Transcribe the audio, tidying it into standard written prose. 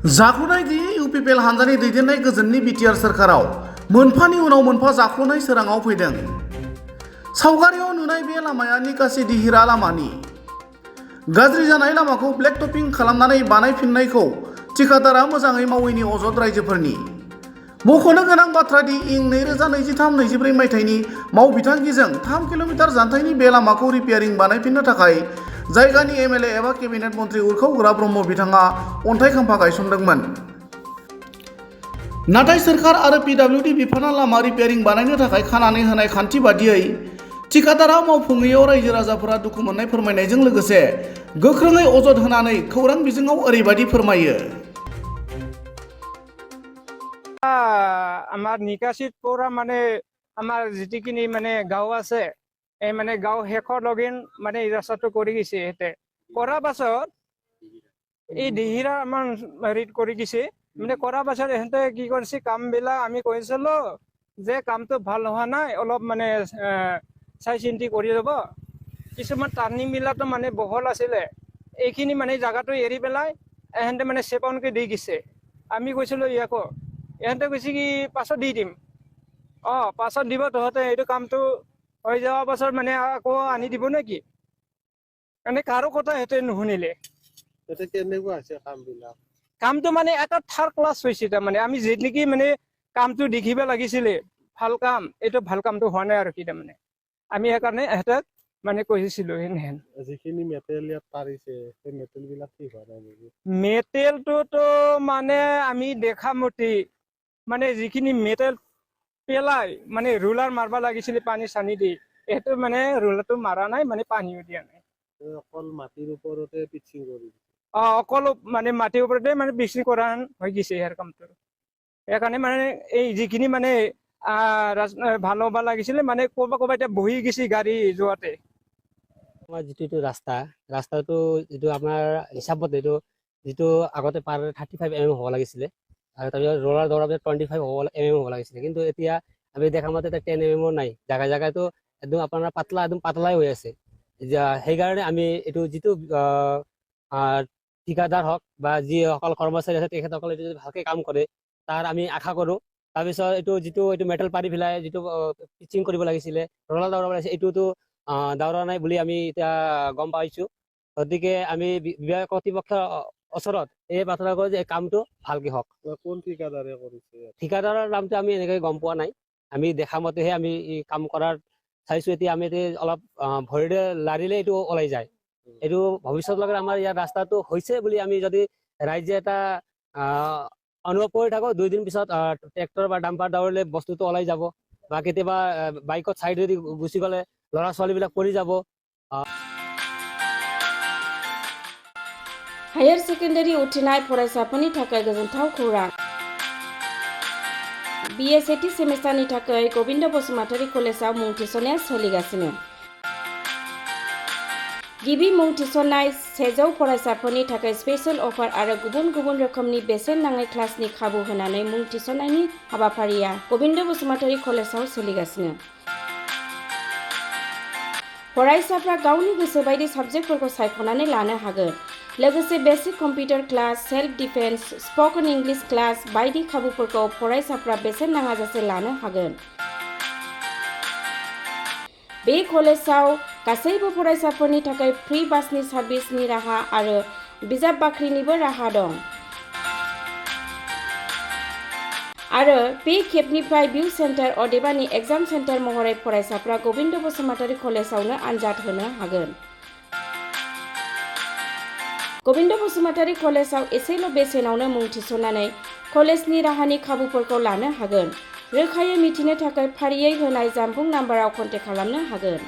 जाख'नायदि इउपिपिएल हानजानि दैदेननाय गोजोननि बिटिआर सोरखाराव मोनफानि उनाव मोनफा जाख्ल'नाय सोराङाव फैदों। सावगारियाव नुनाय बे लामाया निकासि दिहिरा लामानि। गाज्रि जानाय लामाखौ ब्लेक टपिं खालामनानै बानायफिननायखौ थिकादारआ मोजाङै मावैनि अजद रायजोफोरनि। मख'नो गोनां बाथ्रा दि इं 2023-24 मायथाइनि मावबिथांखिजों 3 किल'मिटार जानथायनि बे लामाखौ रिपेयारिं बानायफिननो थाखाय जायगानि एमएलए एबा केबिनेट मन्थ्रि उरखाव ब्रह्म बिथाङा अन्थाइ खाम्फा गायसनदोंमोन। नाथाय सोरखार आरो पिडब्लिउडि बिफाना लामा रिपेयारिं बानायनो थाखाय खानानै होनाय खान्थि बादियै थिकादारआ मावफुङैयाव रायजो राजाफोरा दुखु मोननाय फोरमायनायजों लोगोसे गोख्रोङै अजद होनानै खौरां बिजोङाव ओरैबायदि फोरमायो। আমার নিকাশিত পৰা মানে আমাৰ যিটিখিনি মানে গাঁও আছে এই মানে গাঁও শেষৰ লগিন মানে এই ৰাস্তাটো কৰি গৈছে হেতে কৰাৰ পাছত এই দিহিৰা আমাৰ হেৰিত কৰি গৈছে মানে কৰাৰ পাছত এহেঁতে কি কৰিছে কামবিলাক আমি কৈছিলো যে কামটো ভাল হোৱা নাই অলপ মানে চাই চিন্তি কৰি ল'ব। কিছুমান টাৰ্ণিংবিলাকতো মানে বহল আছিলে এইখিনি মানে জাগাটো এৰি পেলাই এহেঁতে মানে চেপনকে দি গৈছে। আমি কৈছিলো ইয়াকো এহেঁতে কৈছে কি পাছত দি দিম পাছত দিব তহঁতে এইটো কামটো হৈ যোৱাৰ পাছত মানে আকৌ আনি দিব নেকি মানে কাৰো কথা সিহঁতে নুশুনিলে। কেনেকুৱা হৈছে কামবিলাক? কামটো মানে এটা থাৰ্ড ক্লাছ হৈছে। তাৰমানে আমি যেনেকি মানে কামটো দেখিব লাগিছিলে ভাল কাম এইটো ভাল কামটো হোৱা নাই আৰু কি তাৰমানে আমি সেইকাৰণে এহেঁতক মানে কৈছিলো সেনেহেন। যিখিনি মেটেৰিয়েল ইয়াত পাৰিছে সেই মেটেৰিয়েলবিলাক ঠিক হোৱা নাই নেকি? মেটেৰিয়েলটোতো মানে আমি দেখা মতে মানে যিখিনি মেটেল পেলাই মানে ৰুলাৰ মাৰবা লাগিছিলে পানী চানি দি এইটো মানে ৰুলাৰটো মাৰা নাই মানে পানীও দিয়া নাই। অকল মাটিৰ ওপৰতে পিচিং কৰি অকল মানে মাটিৰ ওপৰতে মানে পিচিং কৰা হৈ গৈছে ইয়াৰ কামটো। সেইকাৰণে মানে এই যিখিনি মানে ভাল হ'ব লাগিছিলে মানে ক'ৰবাত এতিয়া বহি গৈছে গাড়ী যোৱাতে। আমাৰ যিটো ৰাস্তাটো যিটো আমাৰ হিচাপত এইটো যিটো আগতে পাৰ 35 mm হ'ব লাগিছিলে আৰু তাৰপিছত ৰোলাৰ দৌৰাৰ পিছত 25 mm হ'ব লাগিছিলে, কিন্তু এতিয়া আমি দেখা মতে 10 mm নাই। জাগাই জাগাইতো একদম আপোনাৰ পাতলাই হৈ আছে। সেইকাৰণে আমি এইটো যিটো ঠিকাদাৰ হওক বা যিসকল কৰ্মচাৰী আছে তেখেতসকলে যদি ভালকে কাম কৰে তাৰ আমি আশা কৰোঁ। তাৰপিছত এইটো মেটেল পাৰি পেলাই যিটো পিচিং কৰিব লাগিছিলে ৰোলাৰ দৌৰাব লাগিছিলে এইটোতো দৌৰা নাই বুলি আমি এতিয়া গম পাইছোঁ। গতিকে আমি বিভাগ কৰ্তৃপক্ষৰ ওচৰত এই প্ৰাৰ্থনা কৰোঁ যে এই কামটো ভালকে হওক। কোন ঠিকাদাৰে কৰিছে? ঠিকাদাৰৰ নামটো আমি এনেকৈ গম পোৱা নাই। আমি দেখা মতেহে আমি কাম কৰাৰ চাইছোঁ। এতিয়া আমি অলপ ভৰিৰে লাৰিলে এইটো ওলাই যায়। এইটো ভৱিষ্যত লগত আমাৰ ইয়াৰ ৰাস্তাটো হৈছে বুলি আমি যদি ৰাইজে এটা অনুভৱ কৰি থাকোঁ 2 দিন পিছত ট্ৰেক্টৰ বা ডাম্পাৰ দৌৰিলে বস্তুটো ওলাই যাব বা কেতিয়াবা বাইকত চাইডেদি গুচি গ'লে ল'ৰা ছোৱালীবিলাক পৰি যাব। हायर सेकेन्डारि उथ्रिनाय फरायसाफोरनि थाखाय गोजोनथाव खौरां। BA सेथि सेमिस्टारनि थाखाय गबिन्द बसुमतारी कलेजाव मुं थिसननाया सोलिगासिनो। गिबि मुं थिसननाय 100 फरायसाफोरनि थाखाय स्पेशल अफार आरो गुबुन गुबुन रोखोमनि बेसेन नाङै क्लासनि खाबु होनानै मुं थिसननायनि हाबाफारिया गबिन्द बसुमतारी कलेजाव सोलिगासिनो। फरायसाफ्रा गावनि गोसो बायदि साबजेक्टफोरखौ सायख'नानै लानो हागोन। लोगोसे basic computer class, self defence, spoken English class बायदि खाबुफोरखौ फरायसाफ्रा बेसेन नाङाजासे लानो हागोन। बे कलेजाव गासैबो फरायसाफोरनि थाखाय फ्रि बासनि सार्भिसनि राहा आरो बिजाब बाख्रिनिबो राहा दं। आरो बे खेबनिफ्राय भिउ सेन्टार अदेबानि एग्जाम सेन्टार महरै फरायसाफ्रा गबिन्द बसुमतारी कलेजावनो आनजाद होनो हागोन। गबिन्द बसुमतारी कलेजाव एसेल' बेसेनावनो मुं थिसननानै कलेजनि राहानि खाबुफोरखौ लानो हागोन। रोखायै मिथिनो थाखाय फारियै होनाय जानबुं नाम्बाराव कन्टेक्ट खालामनो हागोन।